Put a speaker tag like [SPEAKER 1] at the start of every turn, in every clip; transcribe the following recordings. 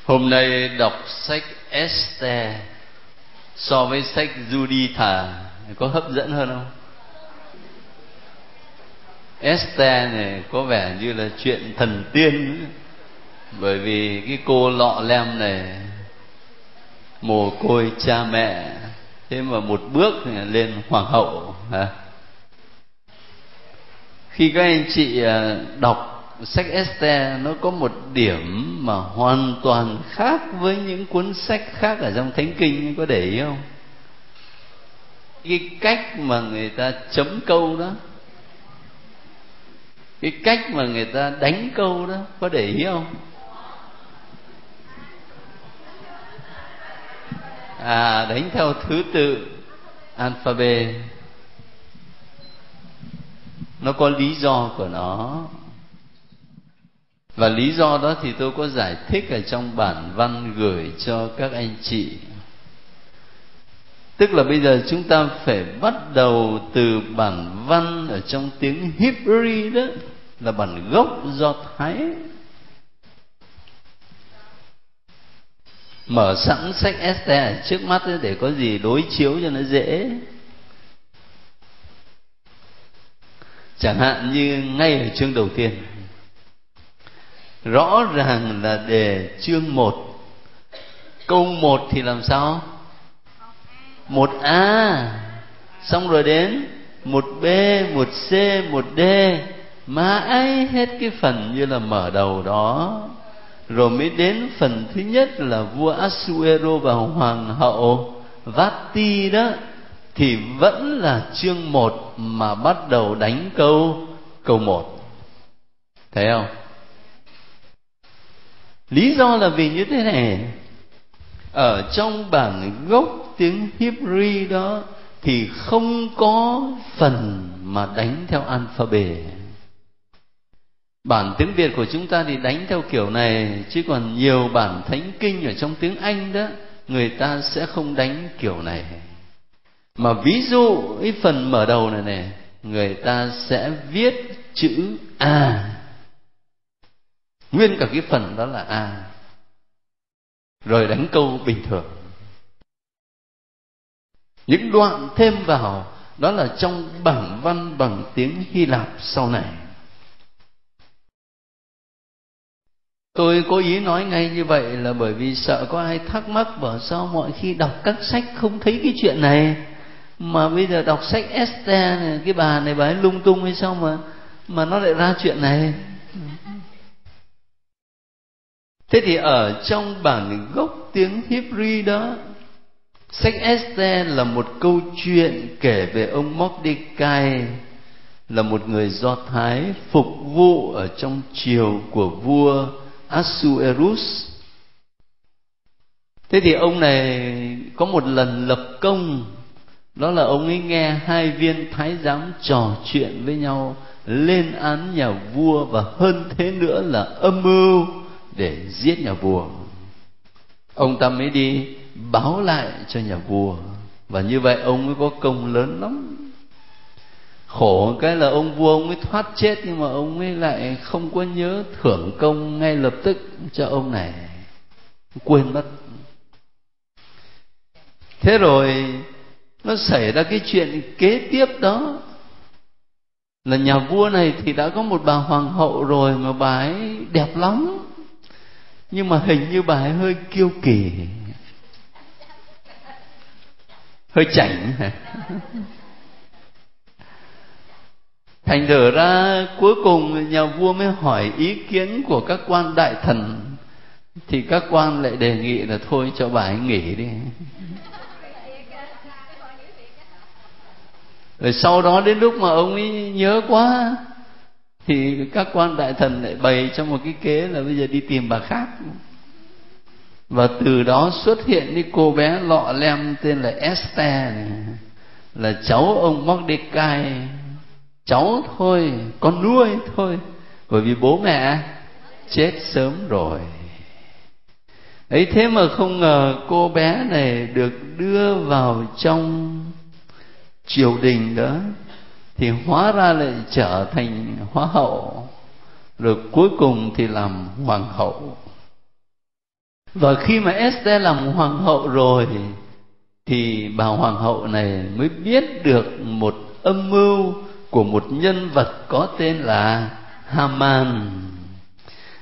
[SPEAKER 1] Hôm nay đọc sách Esther so với sách Juditha có hấp dẫn hơn không? Esther này có vẻ như là chuyện thần tiên, bởi vì cái cô lọ lem này mồ côi cha mẹ, thế mà một bước lên hoàng hậu hả? Khi các anh chị đọc sách Esther, nó có một điểm mà hoàn toàn khác với những cuốn sách khác ở trong Thánh Kinh, có để ý không? Cái cách mà người ta chấm câu đó, cái cách mà người ta đánh câu đó, có để ý không? Đánh theo thứ tự alphabet. Nó có lý do của nó, và lý do đó thì tôi có giải thích ở trong bản văn gửi cho các anh chị. Tức là bây giờ chúng ta phải bắt đầu từ bản văn ở trong tiếng Hebrew, đó là bản gốc Do Thái. Mở sẵn sách Esther trước mắt để có gì đối chiếu cho nó dễ. Chẳng hạn như ngay ở chương đầu tiên, rõ ràng là đề chương 1, câu 1 thì làm sao? 1A, xong rồi đến 1B, 1C, 1D, mãi hết cái phần như là mở đầu đó, rồi mới đến phần thứ nhất là vua Asuero và hoàng hậu Vati đó, thì vẫn là chương 1 mà bắt đầu đánh câu 1. Thấy không? Lý do là vì như thế này, ở trong bản gốc tiếng Hebrew đó thì không có phần mà đánh theo alphabet. Bản tiếng Việt của chúng ta thì đánh theo kiểu này, chứ còn nhiều bản thánh kinh ở trong tiếng Anh đó, người ta sẽ không đánh kiểu này. Mà ví dụ cái phần mở đầu này người ta sẽ viết chữ A, nguyên cả cái phần đó là A, rồi đánh câu bình thường. Những đoạn thêm vào đó là trong bản văn bằng tiếng Hy Lạp sau này. Tôi cố ý nói ngay như vậy là bởi vì sợ có ai thắc mắc, bảo sao mọi khi đọc các sách không thấy cái chuyện này, mà bây giờ đọc sách Esther này, cái bà này bà ấy lung tung hay sao mà nó lại ra chuyện này. Thế thì ở trong bản gốc tiếng Hebrew đó, sách Esther là một câu chuyện kể về ông Mordecai, là một người Do Thái phục vụ ở trong triều của vua Ahasuerus. Thế thì ông này có một lần lập công, đó là ông ấy nghe hai viên thái giám trò chuyện với nhau, lên án nhà vua, và hơn thế nữa là âm mưu để giết nhà vua. Ông ta mới đi báo lại cho nhà vua, và như vậy ông ấy có công lớn lắm. Khổ cái là ông vua ông ấy thoát chết, nhưng mà ông ấy lại không có nhớ thưởng công ngay lập tức cho ông này, quên mất. Thế rồi nó xảy ra cái chuyện kế tiếp, đó là nhà vua này thì đã có một bà hoàng hậu rồi, mà bà ấy đẹp lắm, nhưng mà hình như bà ấy hơi kiêu kỳ, hơi chảnh. Thành thử ra cuối cùng nhà vua mới hỏi ý kiến của các quan đại thần, thì các quan lại đề nghị là thôi cho bà ấy nghỉ đi. Rồi sau đó đến lúc mà ông ấy nhớ quá, thì các quan đại thần lại bày cho một cái kế là bây giờ đi tìm bà khác. Và từ đó xuất hiện cái cô bé lọ lem tên là Esther này, là cháu ông Mordecai, cháu thôi, con nuôi thôi, bởi vì bố mẹ chết sớm rồi. Ấy thế mà không ngờ cô bé này được đưa vào trong triều đình đó, thì hóa ra lại trở thành hóa hậu, rồi cuối cùng thì làm hoàng hậu. Và khi mà Esther làm hoàng hậu rồi thì bà hoàng hậu này mới biết được một âm mưu của một nhân vật có tên là Haman.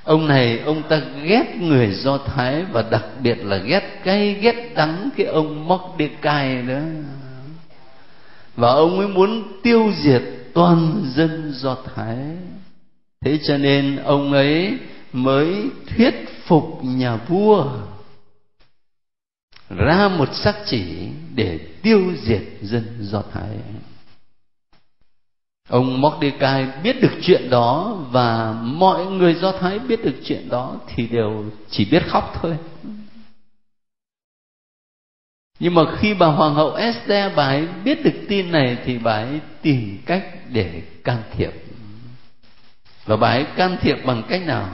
[SPEAKER 1] Ông này, ông ta ghét người Do Thái, và đặc biệt là ghét cay ghét đắng cái ông Mordecai đó. Và ông ấy muốn tiêu diệt toàn dân Do Thái. Thế cho nên ông ấy mới thuyết phục nhà vua ra một sắc chỉ để tiêu diệt dân Do Thái. Ông Mordecai biết được chuyện đó, và mọi người Do Thái biết được chuyện đó thì đều chỉ biết khóc thôi. Nhưng mà khi bà hoàng hậu Esther bà ấy biết được tin này thì bà ấy tìm cách để can thiệp. Và bà ấy can thiệp bằng cách nào?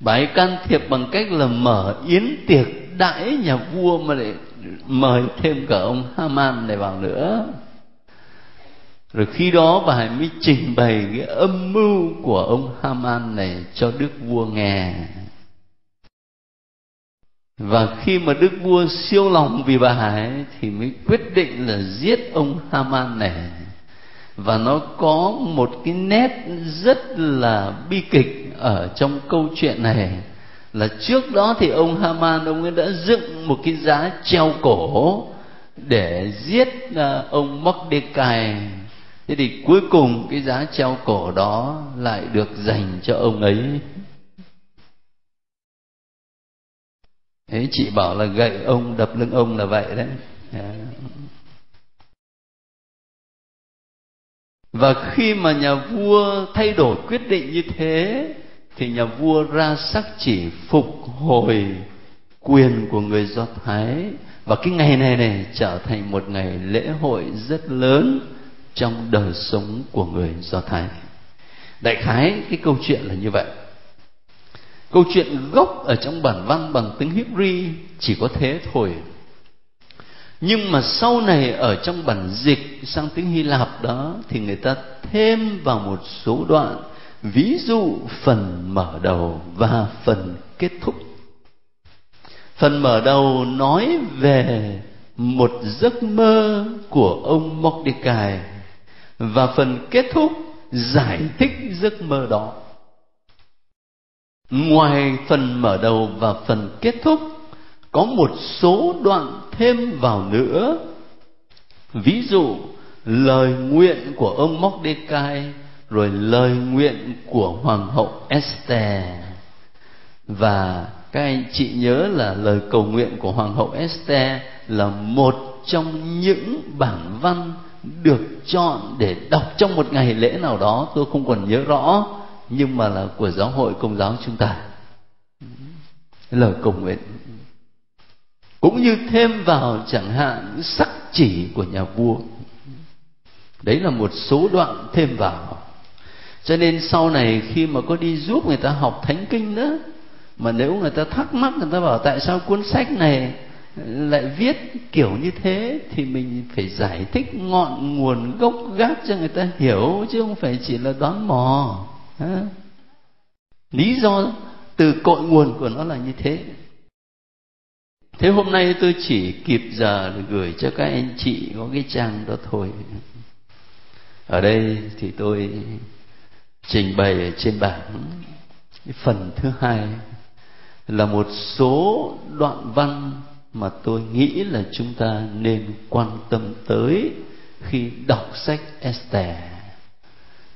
[SPEAKER 1] Bà ấy can thiệp bằng cách là mở yến tiệc đãi nhà vua, mà để mời thêm cả ông Haman này vào nữa. Rồi khi đó bà ấy mới trình bày cái âm mưu của ông Haman này cho đức vua nghe. Và khi mà đức vua siêu lòng vì bà ấy thì mới quyết định là giết ông Haman này. Và nó có một cái nét rất là bi kịch ở trong câu chuyện này, là trước đó thì ông Haman, ông ấy đã dựng một cái giá treo cổ để giết ông Mordecai. Thế thì cuối cùng cái giá treo cổ đó lại được dành cho ông ấy. Thế chị bảo là gậy ông đập lưng ông là vậy đấy. Và khi mà nhà vua thay đổi quyết định như thế thì nhà vua ra sắc chỉ phục hồi quyền của người Do Thái. Và cái ngày này trở thành một ngày lễ hội rất lớn trong đời sống của người Do Thái. Đại khái cái câu chuyện là như vậy. Câu chuyện gốc ở trong bản văn bằng tiếng Hebrew chỉ có thế thôi. Nhưng mà sau này ở trong bản dịch sang tiếng Hy Lạp đó thì người ta thêm vào một số đoạn, ví dụ phần mở đầu và phần kết thúc. Phần mở đầu nói về một giấc mơ của ông Mordecai, và phần kết thúc giải thích giấc mơ đó. Ngoài phần mở đầu và phần kết thúc, có một số đoạn thêm vào nữa, ví dụ lời nguyện của ông Mordecai, rồi lời nguyện của hoàng hậu Esther. Và các anh chị nhớ là lời cầu nguyện của hoàng hậu Esther là một trong những bản văn được chọn để đọc trong một ngày lễ nào đó, tôi không còn nhớ rõ, nhưng mà là của giáo hội Công giáo chúng ta. Lời cầu nguyện cũng như thêm vào chẳng hạn sắc chỉ của nhà vua. Đấy là một số đoạn thêm vào. Cho nên sau này khi mà có đi giúp người ta học thánh kinh đó, mà nếu người ta thắc mắc, người ta bảo tại sao cuốn sách này lại viết kiểu như thế, thì mình phải giải thích ngọn nguồn gốc gác cho người ta hiểu, chứ không phải chỉ là đoán mò. Lý do từ cội nguồn của nó là như thế. Thế hôm nay tôi chỉ kịp giờ để gửi cho các anh chị có cái trang đó thôi. Ở đây thì tôi trình bày ở trên bảng cái phần thứ hai là một số đoạn văn mà tôi nghĩ là chúng ta nên quan tâm tới khi đọc sách Esther.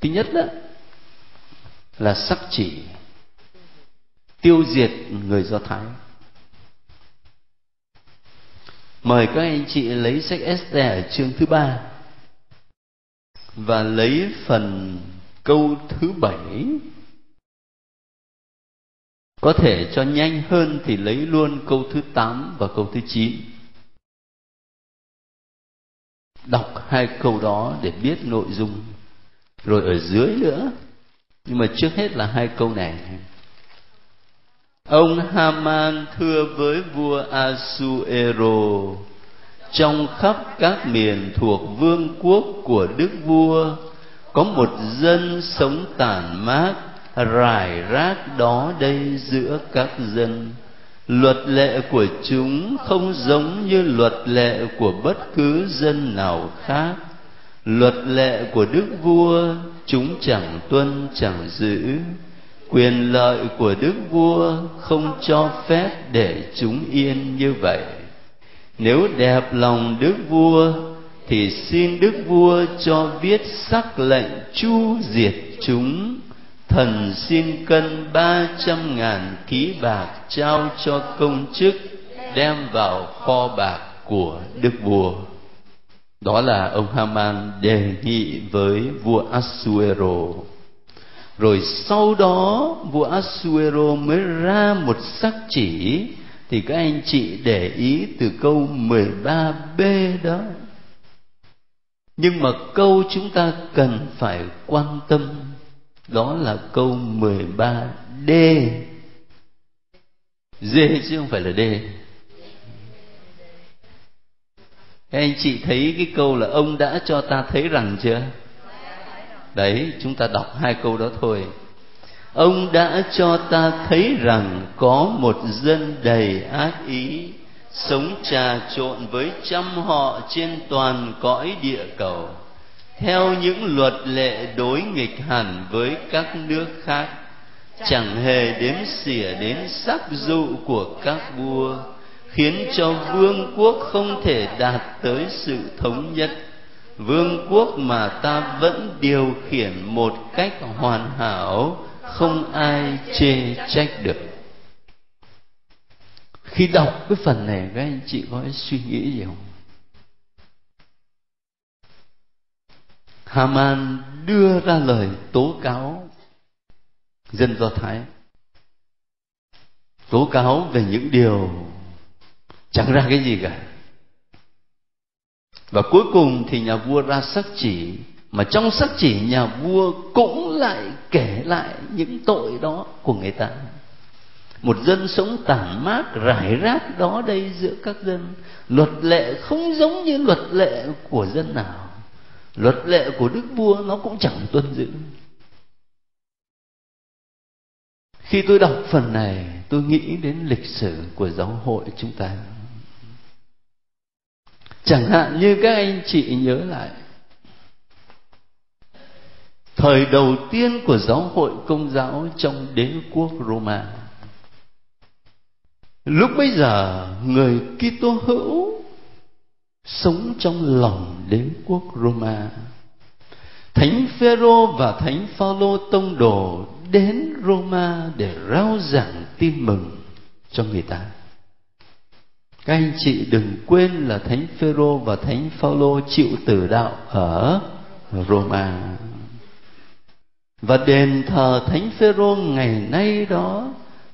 [SPEAKER 1] Thứ nhất đó là sắc chỉ tiêu diệt người Do Thái. Mời các anh chị lấy sách Esther ở chương thứ 3 và lấy phần câu thứ 7. Có thể cho nhanh hơn thì lấy luôn câu thứ 8 và câu thứ 9. Đọc hai câu đó để biết nội dung. Rồi ở dưới nữa. Nhưng mà trước hết là hai câu này. Ông Haman thưa với vua Asuero: trong khắp các miền thuộc vương quốc của đức vua có một dân sống tản mát, rải rác đó đây giữa các dân. Luật lệ của chúng không giống như luật lệ của bất cứ dân nào khác. Luật lệ của đức vua chúng chẳng tuân chẳng giữ. Quyền lợi của đức vua không cho phép để chúng yên như vậy. Nếu đẹp lòng đức vua thì xin đức vua cho viết sắc lệnh chu diệt chúng. Thần xin cân 300.000 ký bạc trao cho công chức, đem vào kho bạc của đức vua. Đó là ông Haman đề nghị với vua Ahasuero. Rồi sau đó vua Ahasuero mới ra một sắc chỉ. Thì các anh chị để ý từ câu 13b đó. Nhưng mà câu chúng ta cần phải quan tâm, đó là câu 13D. D chứ không phải là D. Các anh chị thấy cái câu là ông đã cho ta thấy rằng chưa? Đấy, chúng ta đọc hai câu đó thôi. Ông đã cho ta thấy rằng có một dân đầy ác ý, sống trà trộn với trăm họ trên toàn cõi địa cầu, theo những luật lệ đối nghịch hẳn với các nước khác, chẳng hề đếm xỉa đến sắc dụ của các vua, khiến cho vương quốc không thể đạt tới sự thống nhất. Vương quốc mà ta vẫn điều khiển một cách hoàn hảo, không ai chê trách được. Khi đọc cái phần này, các anh chị có suy nghĩ gì không? Haman đưa ra lời tố cáo dân Do Thái, tố cáo về những điều chẳng ra cái gì cả. Và cuối cùng thì nhà vua ra sắc chỉ, mà trong sắc chỉ nhà vua cũng lại kể lại những tội đó của người ta. Một dân sống tản mát rải rác đó đây giữa các dân, luật lệ không giống như luật lệ của dân nào, luật lệ của đức vua nó cũng chẳng tuân giữ. Khi tôi đọc phần này, tôi nghĩ đến lịch sử của giáo hội chúng ta. Chẳng hạn như các anh chị nhớ lại thời đầu tiên của giáo hội Công giáo trong đế quốc Roma. Lúc bấy giờ người Kitô hữu sống trong lòng đế quốc Roma. Thánh Phêrô và Thánh Phaolô tông đồ đến Roma để rao giảng tin mừng cho người ta. Các anh chị đừng quên là Thánh Phêrô và Thánh Phaolô chịu tử đạo ở Roma. Và đền thờ Thánh Phêrô ngày nay đó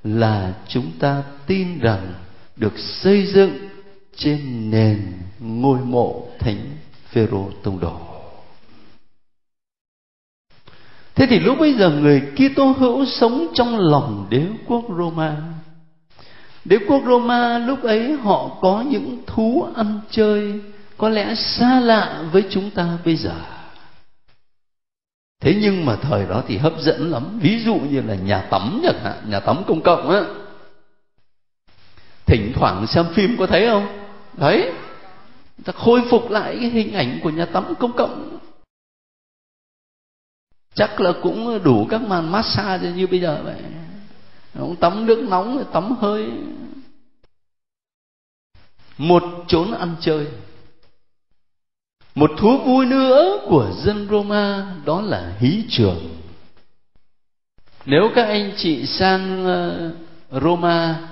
[SPEAKER 1] là chúng ta tin rằng được xây dựng trên nền ngôi mộ Thánh Phêrô tông đồ. Thế thì lúc bấy giờ người Kitô hữu sống trong lòng đế quốc Roma. Đế quốc Roma lúc ấy họ có những thú ăn chơi có lẽ xa lạ với chúng ta bây giờ. Thế nhưng mà thời đó thì hấp dẫn lắm. Ví dụ như là nhà tắm chẳng hạn, nhà tắm công cộng á. Thỉnh thoảng xem phim có thấy không? Đấy, ta khôi phục lại cái hình ảnh của nhà tắm công cộng. Chắc là cũng đủ các màn massage như bây giờ vậy. Ông tắm nước nóng, tắm hơi. Một chốn ăn chơi. Một thú vui nữa của dân Roma đó là hí trường. Nếu các anh chị sang Roma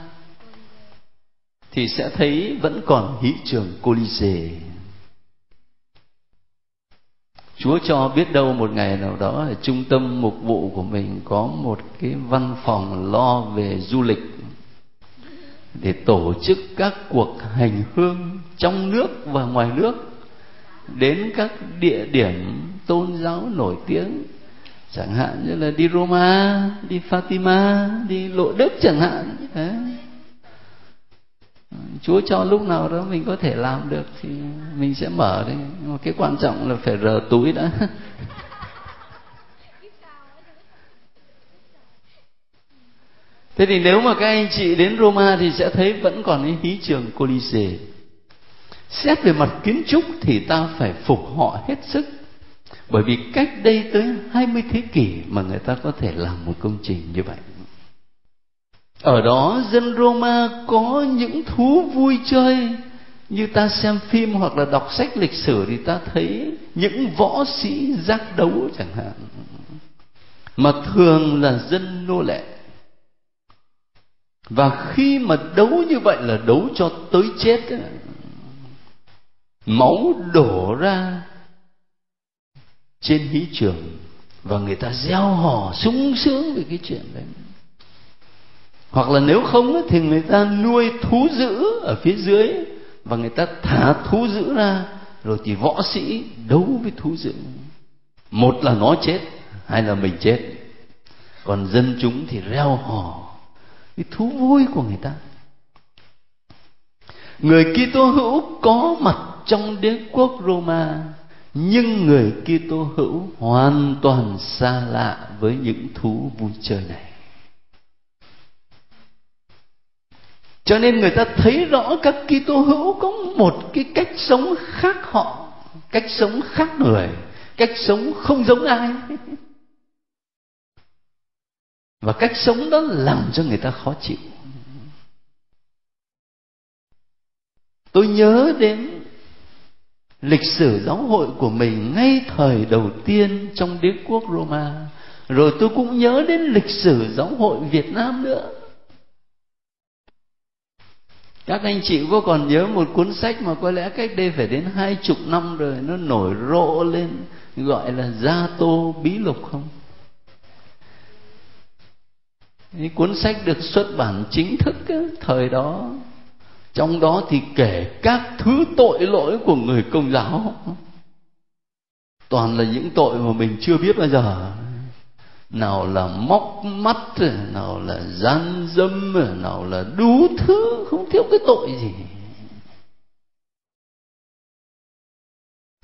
[SPEAKER 1] thì sẽ thấy vẫn còn hí trường Colisee. Chúa cho biết đâu một ngày nào đó ở trung tâm mục vụ của mình có một cái văn phòng lo về du lịch để tổ chức các cuộc hành hương trong nước và ngoài nước đến các địa điểm tôn giáo nổi tiếng, chẳng hạn như là đi Roma, đi Fatima, đi Lộ Đức chẳng hạn. Đấy. Chúa cho lúc nào đó mình có thể làm được thì mình sẽ mở đấy. Nhưng mà cái quan trọng là phải rờ túi đã. Thế thì nếu mà các anh chị đến Roma thì sẽ thấy vẫn còn cái hí trường Colisee. Xét về mặt kiến trúc thì ta phải phục họ hết sức, bởi vì cách đây tới 20 thế kỷ mà người ta có thể làm một công trình như vậy. Ở đó dân Roma có những thú vui chơi, như ta xem phim hoặc là đọc sách lịch sử thì ta thấy những võ sĩ giác đấu chẳng hạn, mà thường là dân nô lệ. Và khi mà đấu như vậy là đấu cho tới chết, máu đổ ra trên hí trường và người ta reo hò sung sướng về cái chuyện đấy. Hoặc là nếu không thì người ta nuôi thú dữ ở phía dưới và người ta thả thú dữ ra, rồi thì võ sĩ đấu với thú dữ, một là nó chết, hai là mình chết. Còn dân chúng thì reo hò cái thú vui của người ta. Người Kitô hữu có mặt trong đế quốc Roma, nhưng người Kitô hữu hoàn toàn xa lạ với những thú vui chơi này. Cho nên người ta thấy rõ các Kitô hữu có một cái cách sống khác họ, cách sống khác người, cách sống không giống ai. Và cách sống đó làm cho người ta khó chịu. Tôi nhớ đến lịch sử giáo hội của mình ngay thời đầu tiên trong đế quốc Roma, rồi tôi cũng nhớ đến lịch sử giáo hội Việt Nam nữa. Các anh chị có còn nhớ một cuốn sách mà có lẽ cách đây phải đến 20 năm rồi, nó nổi rộ lên, gọi là Gia Tô Bí Lục không? Cái cuốn sách được xuất bản chính thức thời đó. Trong đó thì kể các thứ tội lỗi của người Công giáo, toàn là những tội mà mình chưa biết bao giờ. Nào là móc mắt, nào là gian dâm, nào là đủ thứ, không thiếu cái tội gì.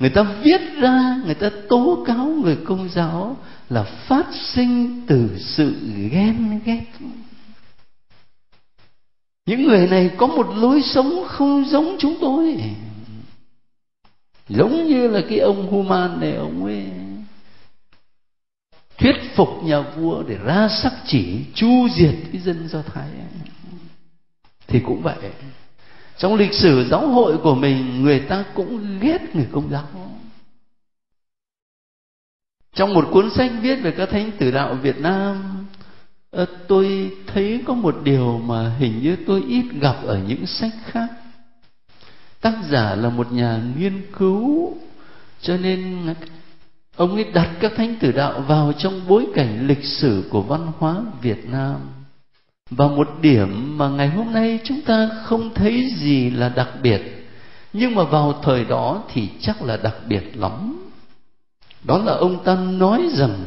[SPEAKER 1] Người ta viết ra, người ta tố cáo người Công giáo là phát sinh từ sự ghen ghét. Những người này có một lối sống không giống chúng tôi. Giống như là cái ông Human này, ông ấy thuyết phục nhà vua để ra sắc chỉ chu diệt cái dân Do Thái ấy. Thì cũng vậy, trong lịch sử giáo hội của mình, người ta cũng ghét người Công giáo. Trong một cuốn sách viết về các thánh tử đạo Việt Nam, tôi thấy có một điều mà hình như tôi ít gặp ở những sách khác. Tác giả là một nhà nghiên cứu, cho nên ông ấy đặt các thánh tử đạo vào trong bối cảnh lịch sử của văn hóa Việt Nam. Và một điểm mà ngày hôm nay chúng ta không thấy gì là đặc biệt, nhưng mà vào thời đó thì chắc là đặc biệt lắm. Đó là ông ta nói rằng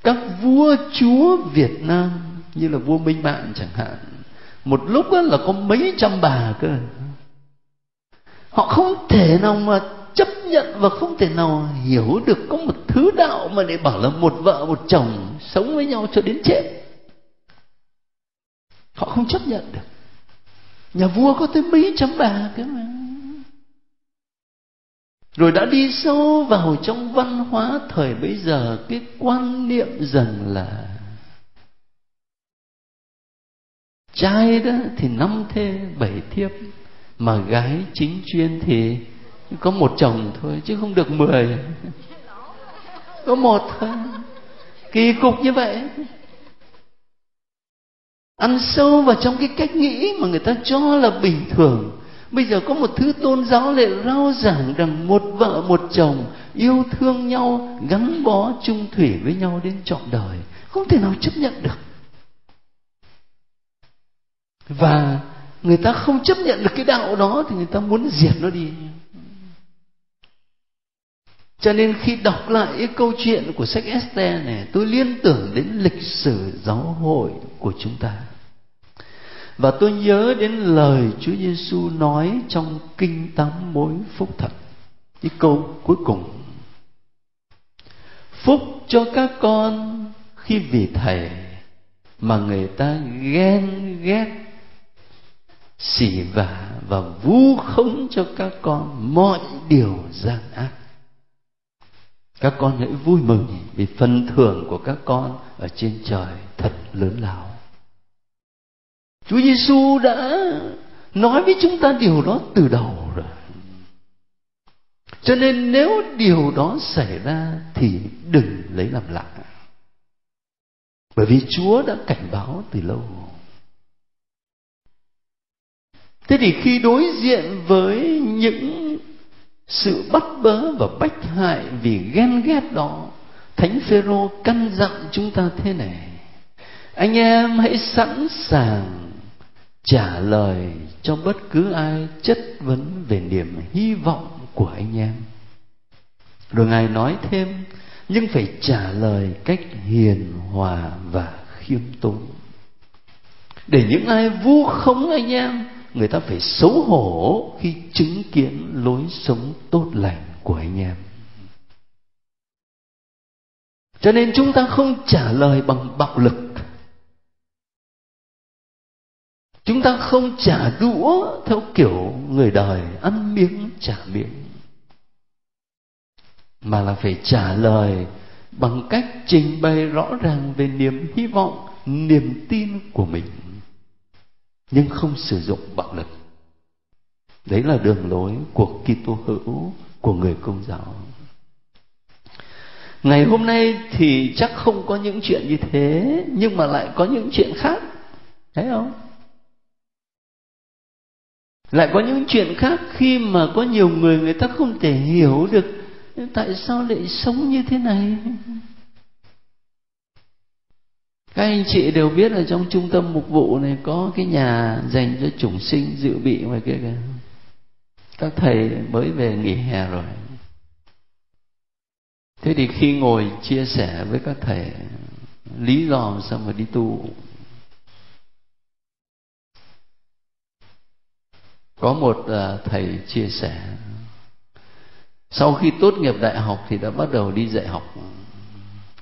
[SPEAKER 1] các vua chúa Việt Nam, như là vua Minh Mạng chẳng hạn, một lúc đó là có mấy trăm bà cơ. Họ không thể nào mà chấp nhận và không thể nào hiểu được có một thứ đạo mà để bảo là một vợ một chồng sống với nhau cho đến chết. Họ không chấp nhận được. Nhà vua có tới mấy trăm bà cơ mà. Rồi đã đi sâu vào trong văn hóa thời bấy giờ, cái quan niệm rằng là trai đó thì 5 thê 7 thiếp, mà gái chính chuyên thì có một chồng thôi, chứ không được 10. Có một thôi. Kỳ cục như vậy. Ăn sâu vào trong cái cách nghĩ mà người ta cho là bình thường. Bây giờ có một thứ tôn giáo lại rao giảng rằng một vợ một chồng yêu thương nhau, gắn bó chung thủy với nhau đến trọn đời. Không thể nào chấp nhận được. Và người ta không chấp nhận được cái đạo đó thì người ta muốn diệt nó đi. Cho nên khi đọc lại cái câu chuyện của sách Ê-xê này, tôi liên tưởng đến lịch sử giáo hội của chúng ta. Và tôi nhớ đến lời Chúa Giêsu nói trong Kinh Tám Mối Phúc Thật, cái câu cuối cùng: phúc cho các con khi vì Thầy mà người ta ghen ghét, xỉ vả và vu khống cho các con mọi điều gian ác. Các con hãy vui mừng vì phần thưởng của các con ở trên trời thật lớn lao. Chúa Giêsu đã nói với chúng ta điều đó từ đầu rồi. Cho nên nếu điều đó xảy ra thì đừng lấy làm lạ, bởi vì Chúa đã cảnh báo từ lâu. Thế thì khi đối diện với những sự bắt bớ và bách hại vì ghen ghét đó, Thánh Phêrô căn dặn chúng ta thế này: anh em hãy sẵn sàng trả lời cho bất cứ ai chất vấn về niềm hy vọng của anh em. Rồi Ngài nói thêm: nhưng phải trả lời cách hiền hòa và khiêm tốn, để những ai vu khống anh em, người ta phải xấu hổ khi chứng kiến lối sống tốt lành của anh em. Cho nên chúng ta không trả lời bằng bạo lực, chúng ta không trả đũa theo kiểu người đời ăn miếng trả miếng, mà là phải trả lời bằng cách trình bày rõ ràng về niềm hy vọng, niềm tin của mình, nhưng không sử dụng bạo lực. Đấy là đường lối của Kitô hữu, của người Công giáo. Ngày hôm nay thì chắc không có những chuyện như thế, nhưng mà lại có những chuyện khác, thấy không? Lại có những chuyện khác khi mà có nhiều người, người ta không thể hiểu được tại sao lại sống như thế này. Các anh chị đều biết là trong trung tâm mục vụ này có cái nhà dành cho chủng sinh dự bị ngoài kia kìa. Các thầy mới về nghỉ hè rồi. Thế thì khi ngồi chia sẻ với các thầy lý do sao mà đi tu, có một thầy chia sẻ sau khi tốt nghiệp đại học thì đã bắt đầu đi dạy học.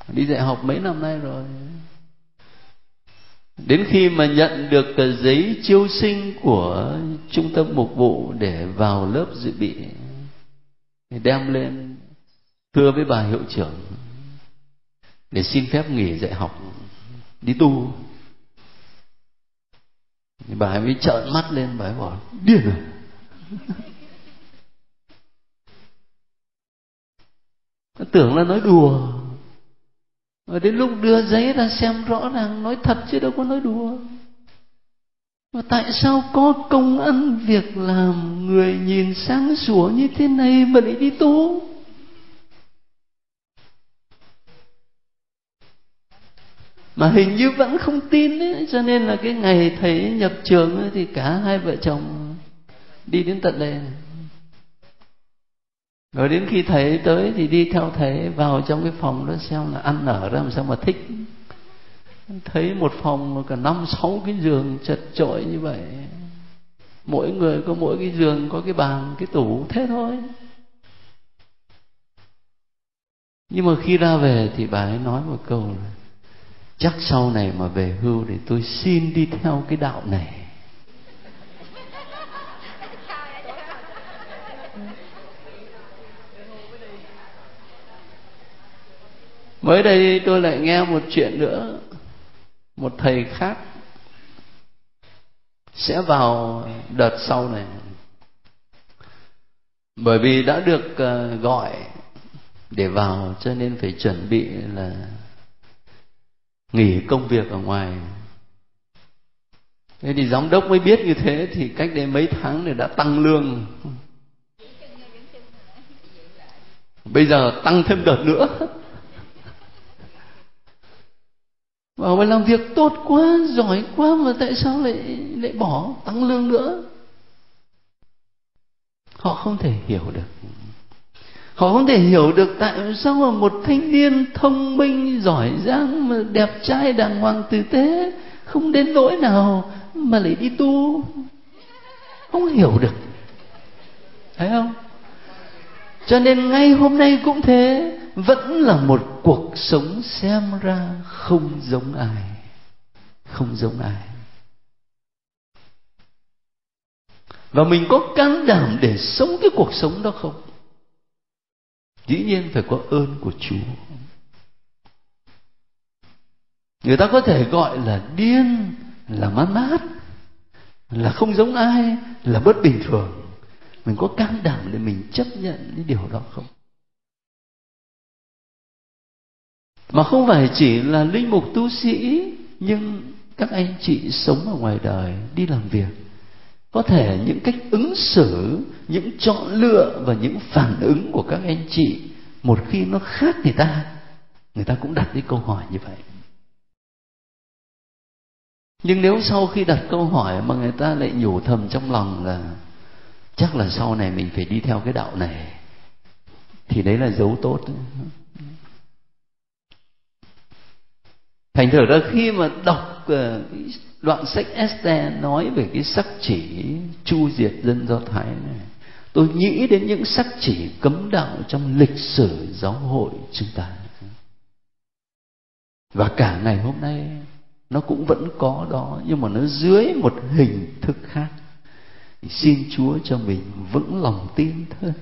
[SPEAKER 1] Đi dạy học mấy năm nay rồi. Đến khi mà nhận được giấy chiêu sinh của trung tâm mục vụ để vào lớp dự bị, thì đem lên thưa với bà hiệu trưởng để xin phép nghỉ dạy học đi tu. Thì bà ấy mới trợn mắt lên, bà ấy bảo điên rồi. Nó tưởng là nói đùa, rồi đến lúc đưa giấy ra xem rõ ràng nói thật chứ đâu có nói đùa. Mà tại sao có công ăn việc làm, người nhìn sáng sủa như thế này mà lại đi tu? Mà hình như vẫn không tin ấy. Cho nên là cái ngày thầy nhập trường ấy, thì cả hai vợ chồng đi đến tận đây. Rồi đến khi thầy tới thì đi theo thầy vào trong cái phòng đó xem là ăn ở ra làm sao mà thích. Thấy một phòng cả 5-6 cái giường chật chội như vậy, mỗi người có mỗi cái giường, có cái bàn, cái tủ, thế thôi. Nhưng mà khi ra về thì bà ấy nói một câu là chắc sau này mà về hưu thì tôi xin đi theo cái đạo này. Mới đây tôi lại nghe một chuyện nữa. Một thầy khác sẽ vào đợt sau này, bởi vì đã được gọi để vào cho nên phải chuẩn bị là nghỉ công việc ở ngoài. Thế thì giám đốc mới biết như thế, thì cách đây mấy tháng này đã tăng lương, bây giờ tăng thêm đợt nữa. Bảo mày làm việc tốt quá, giỏi quá mà tại sao lại bỏ, tăng lương nữa? Họ không thể hiểu được. Họ không thể hiểu được tại sao mà một thanh niên thông minh, giỏi giang, mà đẹp trai, đàng hoàng, tử tế, không đến nỗi nào mà lại đi tu. Không hiểu được, thấy không? Cho nên ngay hôm nay cũng thế, vẫn là một cuộc sống xem ra không giống ai. không giống ai. Và mình có can đảm để sống cái cuộc sống đó không? Dĩ nhiên phải có ơn của Chúa. Người ta có thể gọi là điên, là man mát, là không giống ai, là bất bình thường. Mình có can đảm để mình chấp nhận cái điều đó không? Mà không phải chỉ là linh mục tu sĩ, nhưng các anh chị sống ở ngoài đời, đi làm việc, có thể những cách ứng xử, những chọn lựa và những phản ứng của các anh chị một khi nó khác người ta cũng đặt cái câu hỏi như vậy. Nhưng nếu sau khi đặt câu hỏi mà người ta lại nhủ thầm trong lòng là chắc là sau này mình phải đi theo cái đạo này, thì đấy là dấu tốt. Thành thử ra khi mà đọc đoạn sách Ê-xê nói về cái sắc chỉ chu diệt dân Do Thái này, tôi nghĩ đến những sắc chỉ cấm đạo trong lịch sử giáo hội chúng ta. Và cả ngày hôm nay nó cũng vẫn có đó, nhưng mà nó dưới một hình thức khác. Xin Chúa cho mình vững lòng tin thôi,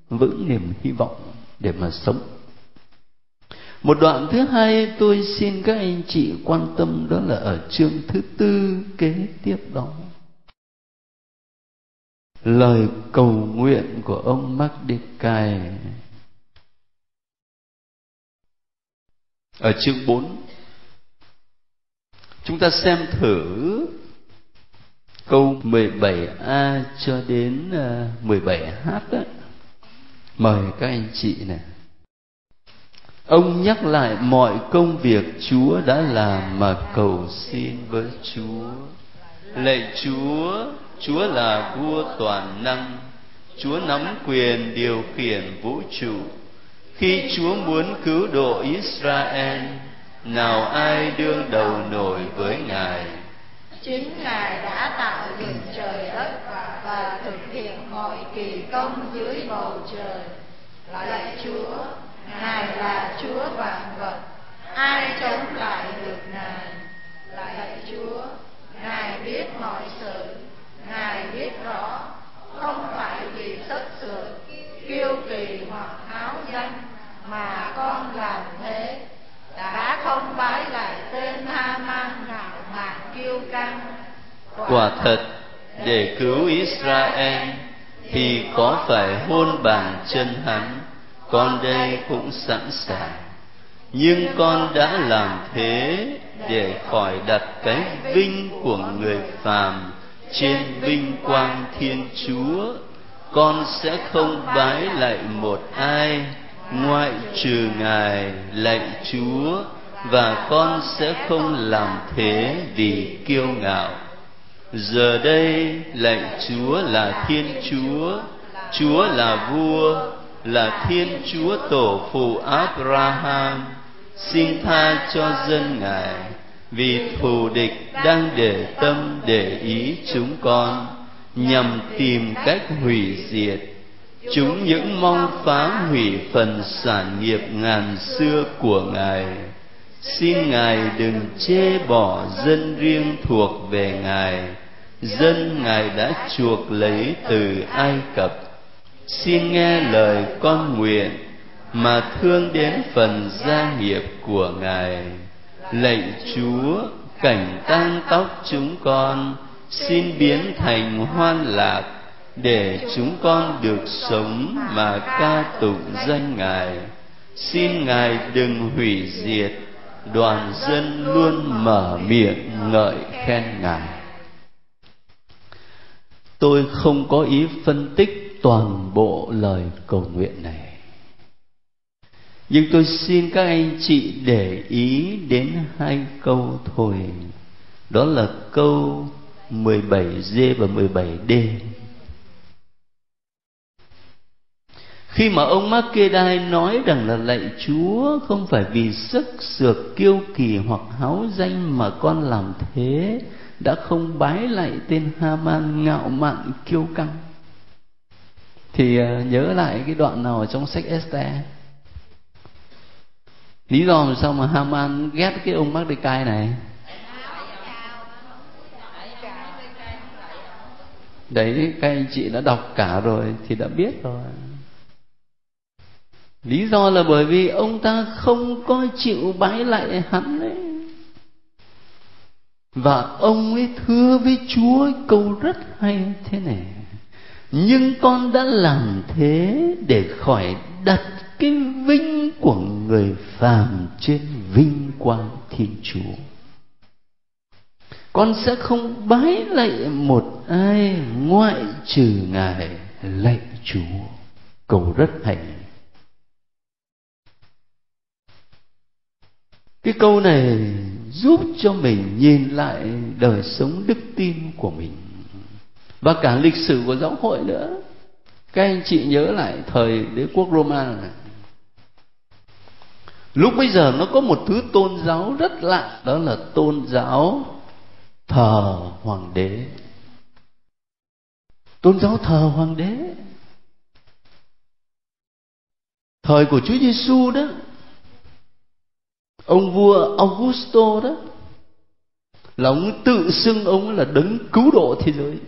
[SPEAKER 1] vững niềm hy vọng để mà sống. Một đoạn thứ hai tôi xin các anh chị quan tâm, đó là ở chương thứ 4 kế tiếp đó. Lời cầu nguyện của ông Mác-đê-cai ở chương 4. Chúng ta xem thử câu 17a cho đến 17h đó. Mời các anh chị này. Ông nhắc lại mọi công việc Chúa đã làm mà cầu xin với Chúa. Lạy Chúa, Chúa là vua toàn năng, Chúa nắm quyền điều khiển vũ trụ. Khi Chúa muốn cứu độ Israel, nào ai đương đầu nổi với Ngài?
[SPEAKER 2] Chính Ngài đã tạo dựng trời đất và thực hiện mọi kỳ công dưới bầu trời. Lạy Chúa, Ngài là Chúa vạn vật, ai chống lại được Ngài? Lạy Chúa, Ngài biết mọi sự, Ngài biết rõ, không phải vì sức sượt, kiêu kỳ hoặc háo danh mà con làm thế. Đã không bái lại tên Ha-man ngạo mạn kiêu căng.
[SPEAKER 1] Quả thật, để cứu Israel thì có phải hôn bàn chân hắn, con đây cũng sẵn sàng. Nhưng con đã làm thế để khỏi đặt cái vinh của người phàm trên vinh quang Thiên Chúa. Con sẽ không bái lại một ai ngoại trừ Ngài, lạy Chúa, và con sẽ không làm thế vì kiêu ngạo. Giờ đây, lạy Chúa là Thiên Chúa, Chúa là vua, là Thiên Chúa tổ phụ Abraham. Xin tha cho dân Ngài, vì thù địch đang để tâm để ý chúng con, nhằm tìm cách hủy diệt. Chúng những mong phá hủy phần sản nghiệp ngàn xưa của Ngài. Xin Ngài đừng chê bỏ dân riêng thuộc về Ngài, dân Ngài đã chuộc lấy từ Ai Cập. Xin nghe lời con nguyện mà thương đến phần gia nghiệp của Ngài. Lạy Chúa, cảnh tang tóc chúng con xin biến thành hoan lạc, để chúng con được sống mà ca tụng danh Ngài. Xin Ngài đừng hủy diệt, đoàn dân luôn mở miệng ngợi khen Ngài. Tôi không có ý phân tích toàn bộ lời cầu nguyện này, nhưng tôi xin các anh chị để ý đến 2 câu thôi. Đó là câu 17D và 17D. Khi mà ông Mác-đê-cai nói rằng là lạy Chúa, không phải vì sức sược kiêu kỳ hoặc háo danh mà con làm thế, đã không bái lại tên Ha-man ngạo mạn kiêu căng, thì nhớ lại cái đoạn nào ở trong sách Ê-xê? Lý do làm sao mà Ha-man ghét cái ông Mác-đê-cai này? Đấy, các anh chị đã đọc cả rồi thì đã biết rồi. Lý do là bởi vì ông ta không có chịu bái lại hắn ấy. Và ông ấy thưa với Chúa câu rất hay thế này: nhưng con đã làm thế để khỏi đặt cái vinh của người phàm trên vinh quang Thiên Chúa. Con sẽ không bái lạy một ai ngoại trừ Ngài, lạy Chúa. Câu rất hay. Cái câu này giúp cho mình nhìn lại đời sống đức tin của mình và cả lịch sử của giáo hội nữa. Các anh chị nhớ lại thời đế quốc Roma này. Lúc bây giờ nó có một thứ tôn giáo rất lạ, đó là tôn giáo thờ hoàng đế. Tôn giáo thờ hoàng đế. Thời của Chúa Giêsu đó, ông vua Augusto đó, là ông tự xưng ông là đấng cứu độ thế giới.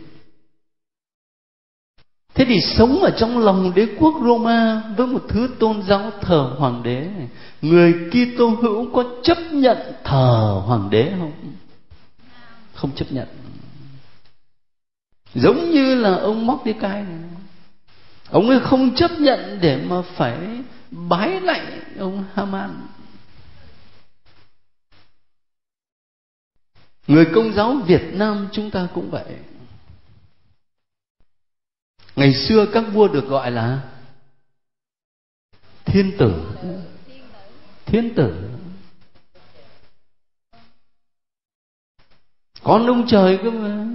[SPEAKER 1] Thế thì sống ở trong lòng đế quốc Roma với một thứ tôn giáo thờ hoàng đế này, người Kitô hữu có chấp nhận thờ hoàng đế không? Không chấp nhận. Giống như là ông Mordecai này, ông ấy không chấp nhận để mà phải bái lạy ông Haman. Người Công giáo Việt Nam chúng ta cũng vậy. Ngày xưa các vua được gọi là thiên tử. Thiên tử, con ông trời cơ mà.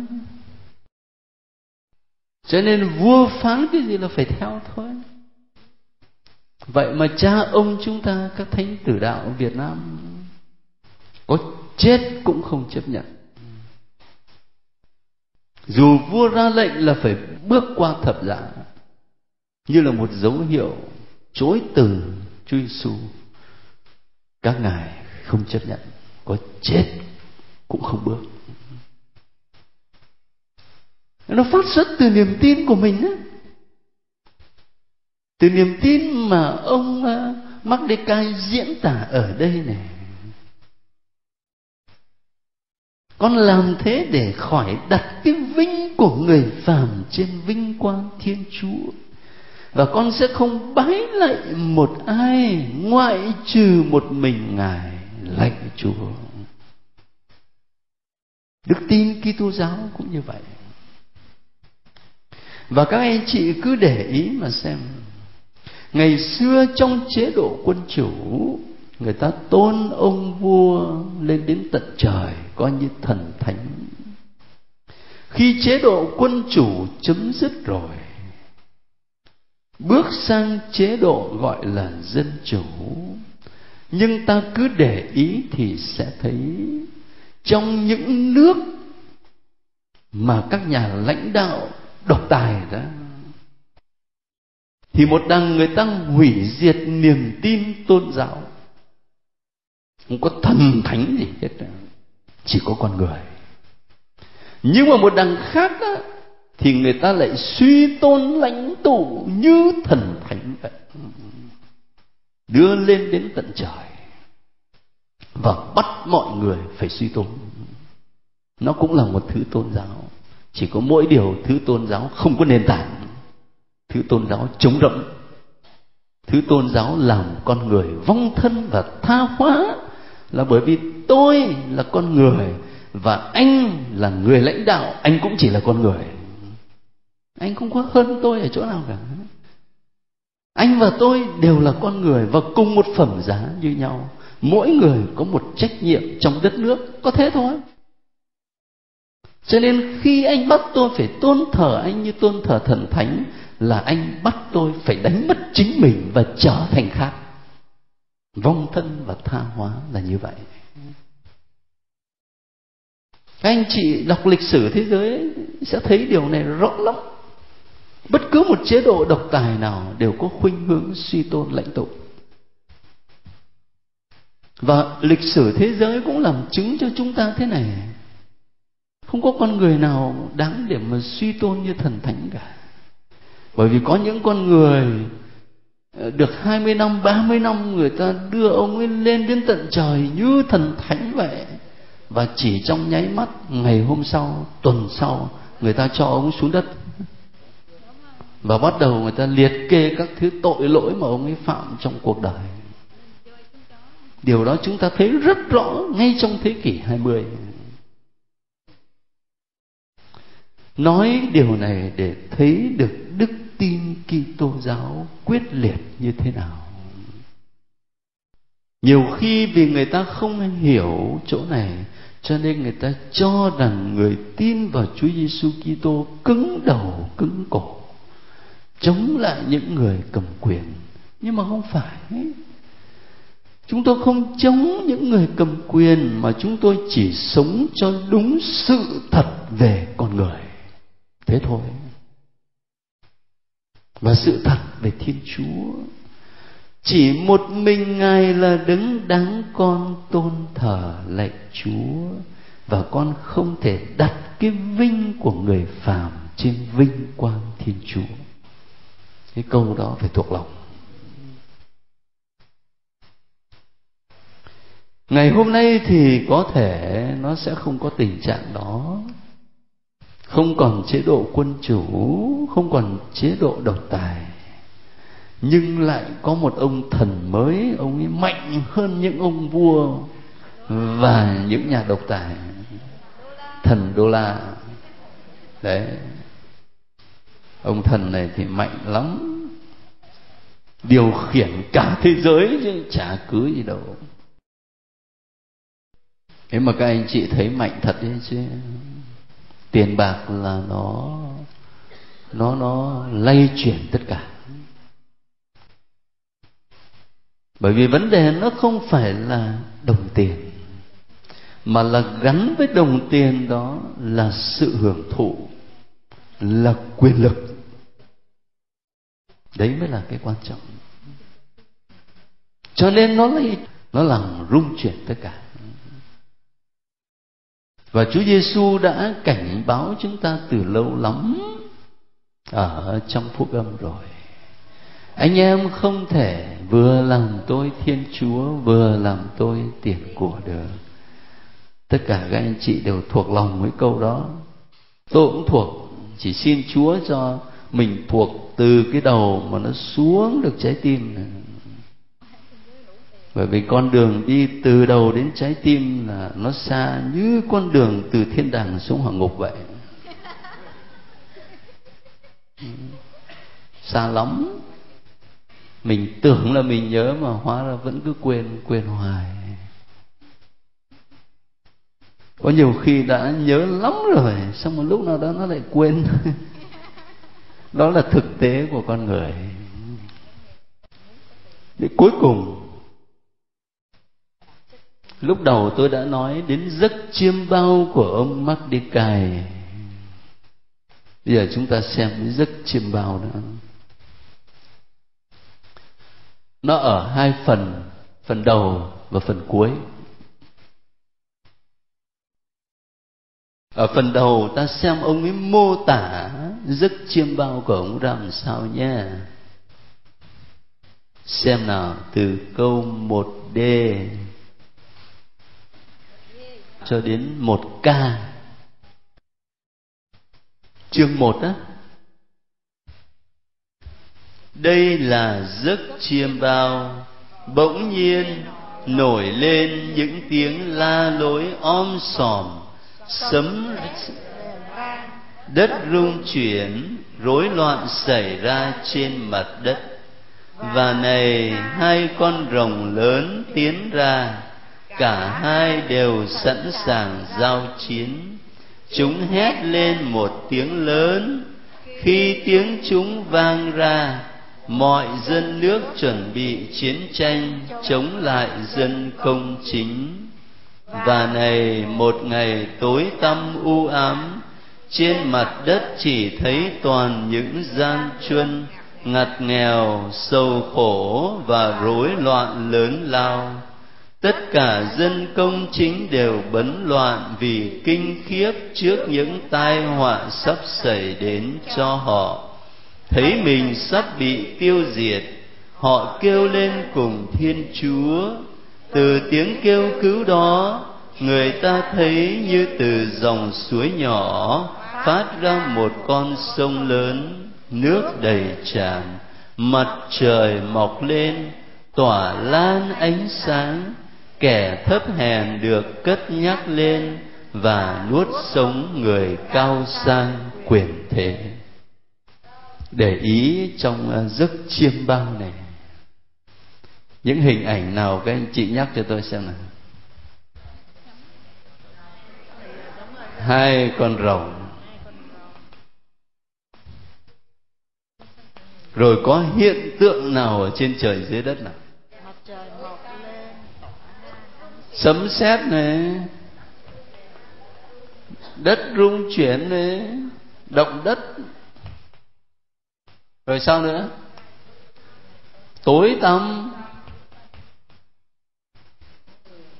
[SPEAKER 1] Cho nên vua phán cái gì là phải theo thôi. Vậy mà cha ông chúng ta, các thánh tử đạo Việt Nam, có chết cũng không chấp nhận. Dù vua ra lệnh là phải bước qua thập giá, như là một dấu hiệu chối từ Chúa Giêsu, các ngài không chấp nhận, có chết cũng không bước. Nó phát xuất từ niềm tin của mình á, từ niềm tin mà ông Mordecai diễn tả ở đây này. Con làm thế để khỏi đặt cái vinh của người phàm trên vinh quang Thiên Chúa, và con sẽ không bái lạy một ai ngoại trừ một mình Ngài, lạy Chúa. Đức tin Kitô giáo cũng như vậy. Và các anh chị cứ để ý mà xem, ngày xưa trong chế độ quân chủ, người ta tôn ông vua lên đến tận trời, coi như thần thánh. Khi chế độ quân chủ chấm dứt rồi, bước sang chế độ gọi là dân chủ. Nhưng ta cứ để ý thì sẽ thấy, trong những nước mà các nhà lãnh đạo độc tài đó, thì một đằng người ta hủy diệt niềm tin tôn giáo, không có thần thánh gì hết, chỉ có con người. Nhưng mà một đằng khác á, thì người ta lại suy tôn lãnh tụ như thần thánh vậy, đưa lên đến tận trời và bắt mọi người phải suy tôn. Nó cũng là một thứ tôn giáo, chỉ có mỗi điều thứ tôn giáo không có nền tảng. Thứ tôn giáo trống rỗng, thứ tôn giáo làm con người vong thân và tha hóa, là bởi vì tôi là con người và anh là người lãnh đạo, anh cũng chỉ là con người, anh không có hơn tôi ở chỗ nào cả. Anh và tôi đều là con người và cùng một phẩm giá như nhau, mỗi người có một trách nhiệm trong đất nước, có thế thôi. Cho nên khi anh bắt tôi phải tôn thờ anh như tôn thờ thần thánh, là anh bắt tôi phải đánh mất chính mình và trở thành khác. Vong thân và tha hóa là như vậy. Các anh chị đọc lịch sử thế giới sẽ thấy điều này rõ lắm. Bất cứ một chế độ độc tài nào đều có khuynh hướng suy tôn lãnh tụ. Và lịch sử thế giới cũng làm chứng cho chúng ta thế này. Không có con người nào đáng để mà suy tôn như thần thánh cả. Bởi vì có những con người được 20 năm, 30 năm người ta đưa ông ấy lên đến tận trời như thần thánh vậy. Và chỉ trong nháy mắt, ngày hôm sau, tuần sau, người ta cho ông xuống đất. Và bắt đầu người ta liệt kê các thứ tội lỗi mà ông ấy phạm trong cuộc đời. Điều đó chúng ta thấy rất rõ ngay trong thế kỷ 20. Nói điều này để thấy được đức tin Kitô giáo quyết liệt như thế nào. Nhiều khi vì người ta không hiểu chỗ này, cho nên người ta cho rằng người tin vào Chúa Giêsu Kitô cứng đầu cứng cổ, chống lại những người cầm quyền. Nhưng mà không phải. Chúng tôi không chống những người cầm quyền, mà chúng tôi chỉ sống cho đúng sự thật về con người. Thế thôi. Và sự thật về Thiên Chúa. Chỉ một mình Ngài là đấng đáng con tôn thờ lạy Chúa. Và con không thể đặt cái vinh của người phàm trên vinh quang Thiên Chúa. Cái câu đó phải thuộc lòng. Ngày hôm nay thì có thể nó sẽ không có tình trạng đó. Không còn chế độ quân chủ, không còn chế độ độc tài. Nhưng lại có một ông thần mới, ông ấy mạnh hơn những ông vua và những nhà độc tài. Thần Đô La. Đấy. Ông thần này thì mạnh lắm, điều khiển cả thế giới chứ chả cứ gì đâu. Thế mà các anh chị thấy mạnh thật đấy chứ. Tiền bạc là nó lay chuyển tất cả. Bởi vì vấn đề nó không phải là đồng tiền, mà là gắn với đồng tiền đó là sự hưởng thụ, là quyền lực. Đấy mới là cái quan trọng. Cho nên nó làm rung chuyển tất cả. Và Chúa Giêsu đã cảnh báo chúng ta từ lâu lắm ở trong Phúc Âm rồi. Anh em không thể vừa làm tôi Thiên Chúa, vừa làm tôi tiền của được. Tất cả các anh chị đều thuộc lòng với câu đó. Tôi cũng thuộc. Chỉ xin Chúa cho mình thuộc từ cái đầu mà nó xuống được trái tim này. Bởi vì con đường đi từ đầu đến trái tim là nó xa như con đường từ thiên đàng xuống hỏa ngục vậy. Xa lắm. Mình tưởng là mình nhớ mà hóa ra vẫn cứ quên hoài. Có nhiều khi đã nhớ lắm rồi, xong một lúc nào đó nó lại quên. Đó là thực tế của con người. Để cuối cùng, lúc đầu tôi đã nói đến giấc chiêm bao của ông Mordecai. Bây giờ chúng ta xem cái giấc chiêm bao nữa. Nó ở hai phần, phần đầu và phần cuối. Ở phần đầu ta xem ông ấy mô tả giấc chiêm bao của ông ra làm sao nhé. Xem nào, từ câu 1D cho đến 1K. Chương 1 á. Đây là giấc chiêm bao, bỗng nhiên nổi lên những tiếng la lối om sòm, sấm đất rung chuyển, rối loạn xảy ra trên mặt đất. Và này, hai con rồng lớn tiến ra, cả hai đều sẵn sàng giao chiến. Chúng hét lên một tiếng lớn. Khi tiếng chúng vang ra, mọi dân nước chuẩn bị chiến tranh chống lại dân công chính. Và này, một ngày tối tăm u ám, trên mặt đất chỉ thấy toàn những gian truân, ngặt nghèo, sầu khổ và rối loạn lớn lao. Tất cả dân công chính đều bấn loạn vì kinh khiếp trước những tai họa sắp xảy đến cho họ. Thấy mình sắp bị tiêu diệt, họ kêu lên cùng Thiên Chúa. Từ tiếng kêu cứu đó, người ta thấy như từ dòng suối nhỏ phát ra một con sông lớn, nước đầy tràn. Mặt trời mọc lên, tỏa lan ánh sáng. Kẻ thấp hèn được cất nhắc lên, và nuốt sống người cao sang quyền thế. Để ý trong giấc chiêm bao này, những hình ảnh nào các anh chị nhắc cho tôi xem nào. 2 con rồng. Rồi có hiện tượng nào ở trên trời dưới đất nào? Sấm sét này, đất rung chuyển này, động đất. Rồi sao nữa? Tối tăm.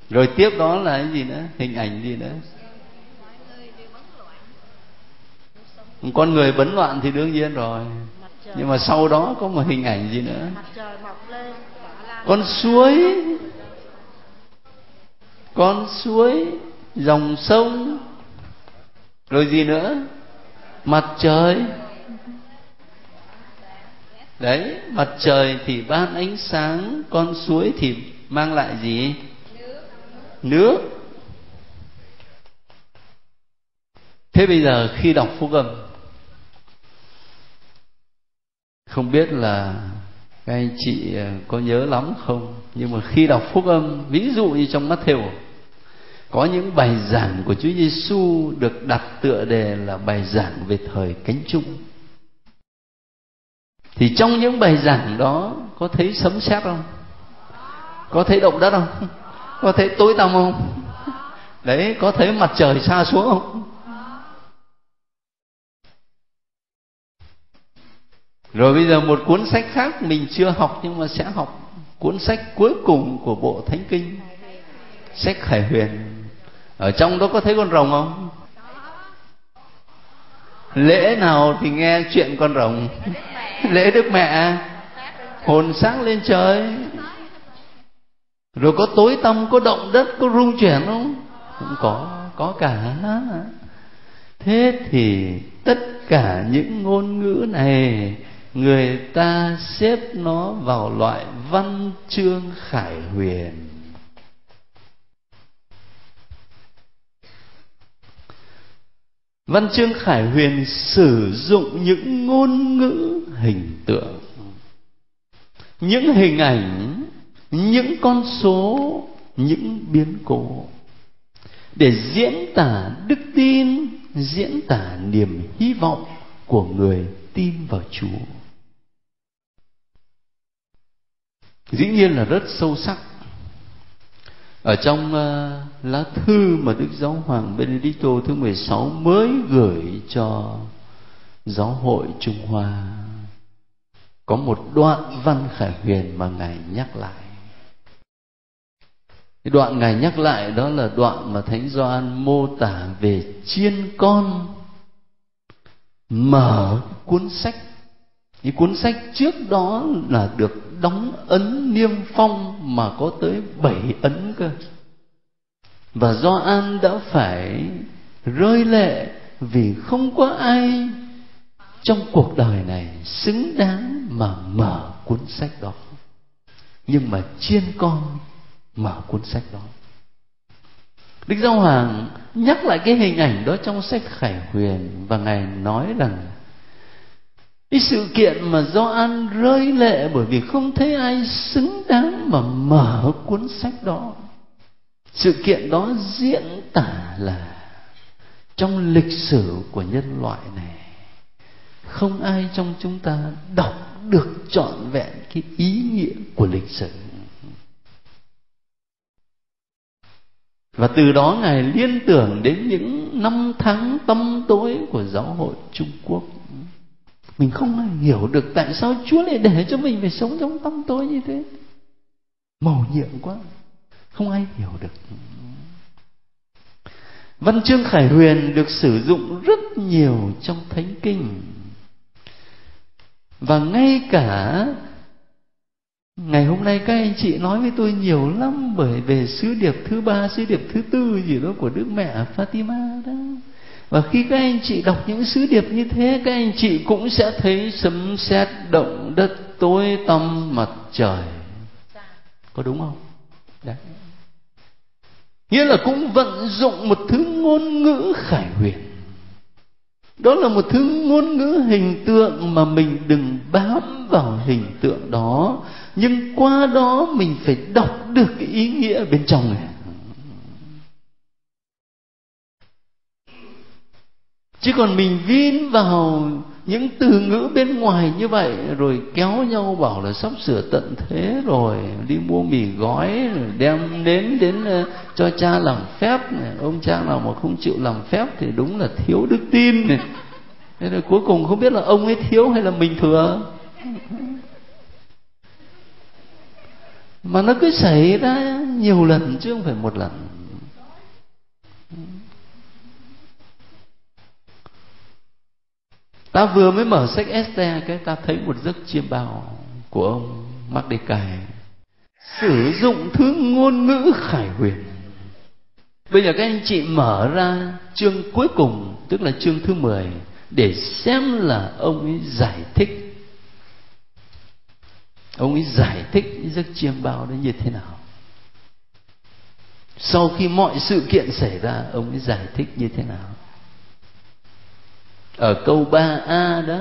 [SPEAKER 1] Rồi tiếp đó là cái gì nữa? Hình ảnh gì nữa? Con người bấn loạn thì đương nhiên rồi. Nhưng mà sau đó có một hình ảnh gì nữa? Con suối, dòng sông. Rồi gì nữa? Mặt trời. Đấy, mặt trời thì ban ánh sáng, con suối thì mang lại gì? Nước. Thế bây giờ khi đọc Phúc Âm, không biết là các anh chị có nhớ lắm không, nhưng mà khi đọc Phúc Âm, ví dụ như trong Mát-thêu, có những bài giảng của Chúa Giêsu được đặt tựa đề là bài giảng về thời cánh chung. Thì trong những bài giảng đó có thấy sấm sét không? Có thấy động đất không? Có thấy tối tăm không? Đấy, có thấy mặt trời sa xuống không? Rồi bây giờ một cuốn sách khác mình chưa học nhưng mà sẽ học, cuốn sách cuối cùng của bộ Thánh Kinh, sách Khải Huyền. Ở trong đó có thấy con rồng không? Lễ nào thì nghe chuyện con rồng? Lễ Đức Mẹ, hồn xác lên trời. Rồi có tối tăm, có động đất, có rung chuyển không? Cũng có cả. Thế thì tất cả những ngôn ngữ này người ta xếp nó vào loại văn chương Khải Huyền. Văn chương Khải Huyền sử dụng những ngôn ngữ hình tượng, những hình ảnh, những con số, những biến cố để diễn tả đức tin, diễn tả niềm hy vọng của người tin vào Chúa. Dĩ nhiên là rất sâu sắc. Ở trong lá thư mà Đức Giáo Hoàng Benedicto thứ 16 mới gửi cho Giáo hội Trung Hoa, có một đoạn văn Khải Huyền mà Ngài nhắc lại. Cái đoạn Ngài nhắc lại đó là đoạn mà Thánh Gioan mô tả về chiên con mở cuốn sách. Cái cuốn sách trước đó là được đóng ấn niêm phong mà có tới 7 ấn cơ. Và Gioan đã phải rơi lệ vì không có ai trong cuộc đời này xứng đáng mà mở cuốn sách đó. Nhưng mà chiên con mở cuốn sách đó. Đức Giáo Hoàng nhắc lại cái hình ảnh đó trong sách Khải Huyền, và Ngài nói rằng cái sự kiện mà Gioan rơi lệ bởi vì không thấy ai xứng đáng mà mở cuốn sách đó, sự kiện đó diễn tả là trong lịch sử của nhân loại này, không ai trong chúng ta đọc được trọn vẹn cái ý nghĩa của lịch sử. Và từ đó Ngài liên tưởng đến những năm tháng tăm tối của Giáo hội Trung Quốc. Mình không hiểu được tại sao Chúa lại để cho mình phải sống trong tăm tối như thế. Mầu nhiệm quá. không ai hiểu được. Văn chương khải huyền được sử dụng rất nhiều trong Thánh Kinh. Và ngay cả ngày hôm nay các anh chị nói với tôi nhiều lắm bởi về sứ điệp thứ 3, sứ điệp thứ 4 gì đó của Đức Mẹ Fatima đó. Và khi các anh chị đọc những sứ điệp như thế, các anh chị cũng sẽ thấy sấm sét, động đất, tối tăm mặt trời. Có đúng không? Đấy. Nghĩa là cũng vận dụng một thứ ngôn ngữ khải huyền. Đó là một thứ ngôn ngữ hình tượng mà mình đừng bám vào hình tượng đó, nhưng qua đó mình phải đọc được cái ý nghĩa bên trong này. Chứ còn mình vin vào những từ ngữ bên ngoài như vậy, rồi kéo nhau bảo là sắp sửa tận thế rồi, đi mua mì gói, rồi đem đến cho cha làm phép này. Ông cha nào mà không chịu làm phép thì đúng là thiếu đức tin này. Thế rồi cuối cùng không biết là ông ấy thiếu hay là mình thừa. Mà nó cứ xảy ra nhiều lần chứ không phải một lần. Ta vừa mới mở sách Esther, cái ta thấy một giấc chiêm bao của ông Mordecai sử dụng thứ ngôn ngữ khải huyền. Bây giờ các anh chị mở ra chương cuối cùng, tức là chương thứ 10, để xem là ông ấy giải thích. Ông ấy giải thích giấc chiêm bao đó như thế nào. Sau khi mọi sự kiện xảy ra, ông ấy giải thích như thế nào. Ở câu 3a đó,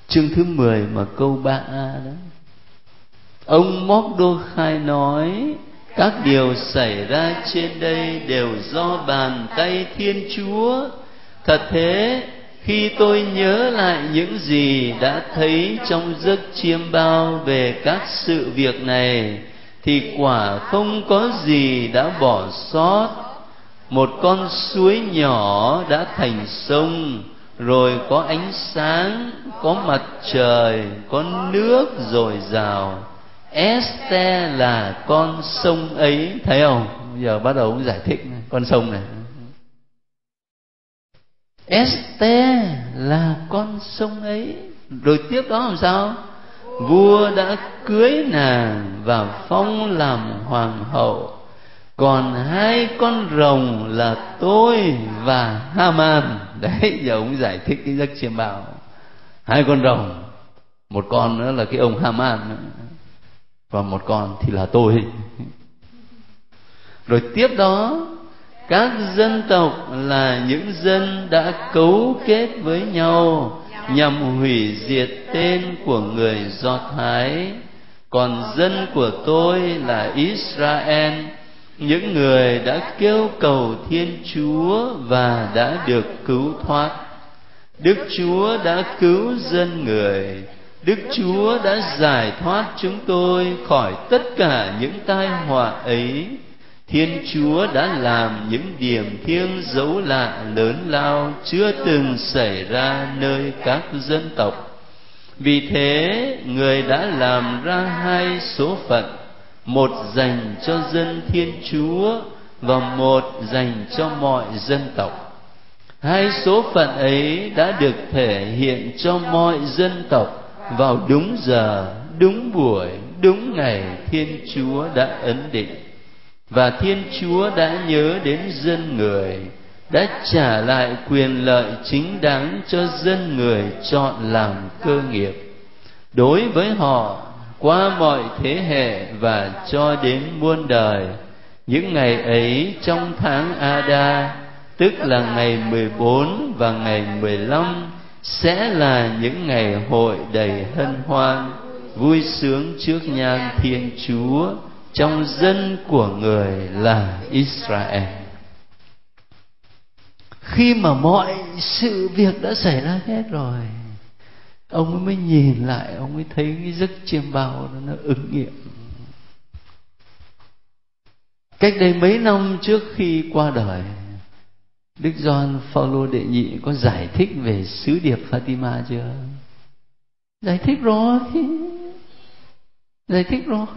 [SPEAKER 1] chương thứ 10 mà câu 3a đó, ông Mordecai nói: các điều xảy ra trên đây đều do bàn tay Thiên Chúa. Thật thế, khi tôi nhớ lại những gì đã thấy trong giấc chiêm bao về các sự việc này, thì quả không có gì đã bỏ sót. Một con suối nhỏ đã thành sông, rồi có ánh sáng, có mặt trời, có nước dồi dào. Esther là con sông ấy. Thấy không? Bây giờ bắt đầu ông giải thích con sông này. Esther là con sông ấy. Rồi tiếp đó làm sao? Vua đã cưới nàng và phong làm hoàng hậu. Còn 2 con rồng là tôi và Haman. Đấy, giờ ông giải thích cái giấc chiêm bao. 2 con rồng, một con nữa là cái ông Haman nữa, còn một con thì là tôi. Rồi tiếp đó, các dân tộc là những dân đã cấu kết với nhau nhằm hủy diệt tên của người Do Thái. Còn dân của tôi là Israel, những người đã kêu cầu Thiên Chúa và đã được cứu thoát. Đức Chúa đã cứu dân người. Đức Chúa đã giải thoát chúng tôi khỏi tất cả những tai họa ấy. Thiên Chúa đã làm những điềm thiêng dấu lạ lớn lao chưa từng xảy ra nơi các dân tộc. Vì thế, người đã làm ra 2 số phận, một dành cho dân Thiên Chúa và một dành cho mọi dân tộc. 2 số phận ấy đã được thể hiện cho mọi dân tộc vào đúng giờ, đúng buổi, đúng ngày Thiên Chúa đã ấn định. Và Thiên Chúa đã nhớ đến dân người, đã trả lại quyền lợi chính đáng cho dân người chọn làm cơ nghiệp đối với họ qua mọi thế hệ và cho đến muôn đời. Những ngày ấy trong tháng Ada, tức là ngày 14 và ngày 15, sẽ là những ngày hội đầy hân hoan, vui sướng trước nhan Thiên Chúa trong dân của người là Israel. Khi mà mọi sự việc đã xảy ra hết rồi, ông mới nhìn lại, ông mới thấy cái giấc chiêm bao nó ứng nghiệm. Cách đây mấy năm trước khi qua đời, Đức Gioan Phaolô đệ nhị có giải thích về sứ điệp Fatima chưa? Giải thích rồi. Giải thích rồi.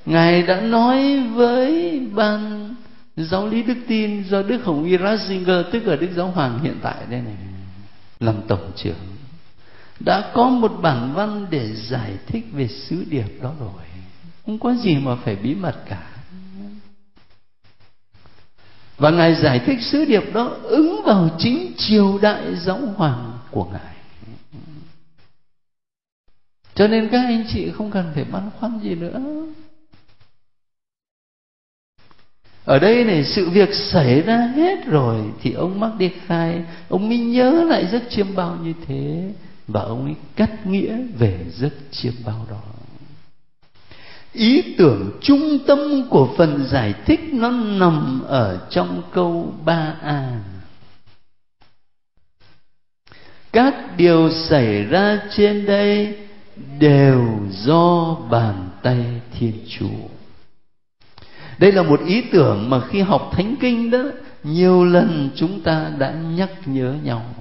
[SPEAKER 1] Ngài đã nói với ban giáo lý đức tin do Đức Hồng Y Ratzinger, tức là Đức Giáo Hoàng hiện tại đây này, làm tổng trưởng, đã có một bản văn để giải thích về sứ điệp đó rồi. Không có gì mà phải bí mật cả. Và Ngài giải thích sứ điệp đó ứng vào chính triều đại giáo hoàng của Ngài. Cho nên các anh chị không cần phải băn khoăn gì nữa. Ở đây này, sự việc xảy ra hết rồi thì ông Mác-đê-khai, ông mới nhớ lại giấc chiêm bao như thế, và ông ấy cắt nghĩa về giấc chiêm bao đó. Ý tưởng trung tâm của phần giải thích nó nằm ở trong câu 3a. Các điều xảy ra trên đây đều do bàn tay Thiên Chúa. Đây là một ý tưởng mà khi học Thánh Kinh đó, nhiều lần chúng ta đã nhắc nhớ nhau.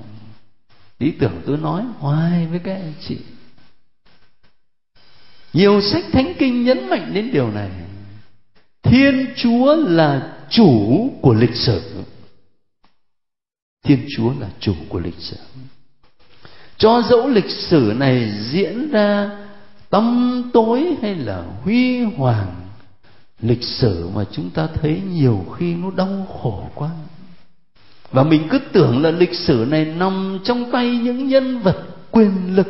[SPEAKER 1] Ý tưởng tôi nói hoài với các anh chị. Nhiều sách Thánh Kinh nhấn mạnh đến điều này. Thiên Chúa là chủ của lịch sử. Thiên Chúa là chủ của lịch sử. Cho dẫu lịch sử này diễn ra tăm tối hay là huy hoàng, lịch sử mà chúng ta thấy nhiều khi nó đau khổ quá, và mình cứ tưởng là lịch sử này nằm trong tay những nhân vật quyền lực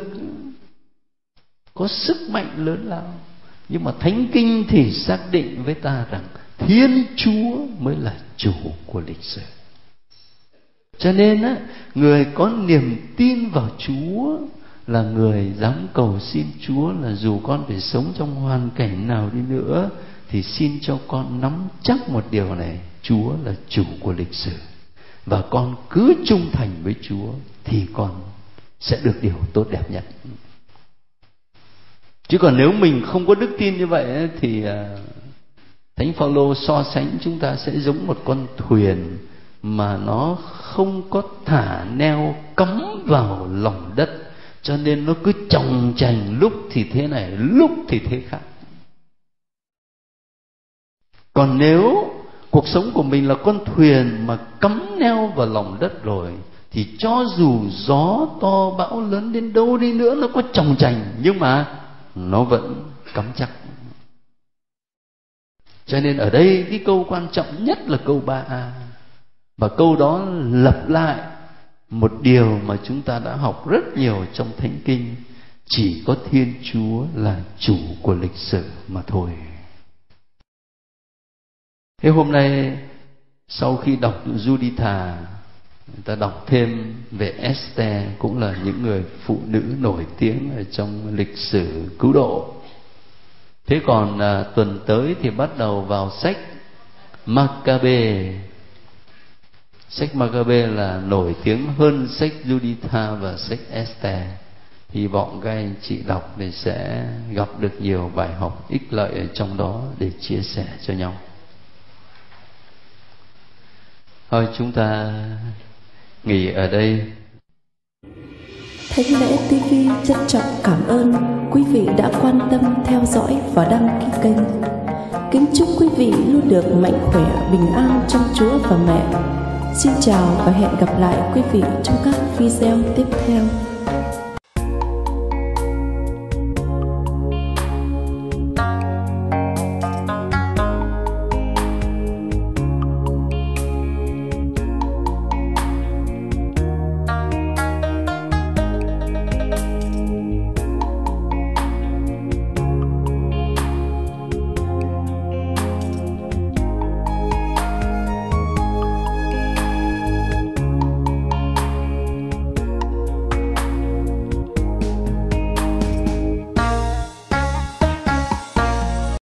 [SPEAKER 1] có sức mạnh lớn lao. Nhưng mà Thánh Kinh thì xác định với ta rằng Thiên Chúa mới là chủ của lịch sử. Cho nên á, người có niềm tin vào Chúa là người dám cầu xin Chúa là dù con phải sống trong hoàn cảnh nào đi nữa thì xin cho con nắm chắc một điều này: Chúa là chủ của lịch sử, và con cứ trung thành với Chúa thì con sẽ được điều tốt đẹp nhất. Chứ còn nếu mình không có đức tin như vậy thì Thánh Phaolô so sánh chúng ta sẽ giống một con thuyền mà nó không có thả neo cắm vào lòng đất, cho nên nó cứ chòng chành, lúc thì thế này, lúc thì thế khác. Còn nếu cuộc sống của mình là con thuyền mà cắm neo vào lòng đất rồi, thì cho dù gió to bão lớn đến đâu đi nữa, nó có chòng chành nhưng mà nó vẫn cắm chắc. Cho nên ở đây cái câu quan trọng nhất là câu 3a. Và câu đó lặp lại một điều mà chúng ta đã học rất nhiều trong Thánh Kinh: chỉ có Thiên Chúa là chủ của lịch sử mà thôi. Thế hôm nay sau khi đọc Giuditha, người ta đọc thêm về Esther, cũng là những người phụ nữ nổi tiếng ở trong lịch sử cứu độ. Thế còn tuần tới thì bắt đầu vào sách Maccabe. Sách Maccabe là nổi tiếng hơn sách Giuditha và sách Esther. Hy vọng các anh chị đọc thì sẽ gặp được nhiều bài học ích lợi ở trong đó để chia sẻ cho nhau. Thôi chúng ta nghỉ ở đây.
[SPEAKER 3] Thánh Lễ TV trân trọng cảm ơn quý vị đã quan tâm theo dõi và đăng ký kênh. Kính chúc quý vị luôn được mạnh khỏe, bình an trong Chúa và Mẹ. Xin chào và hẹn gặp lại quý vị trong các video tiếp theo.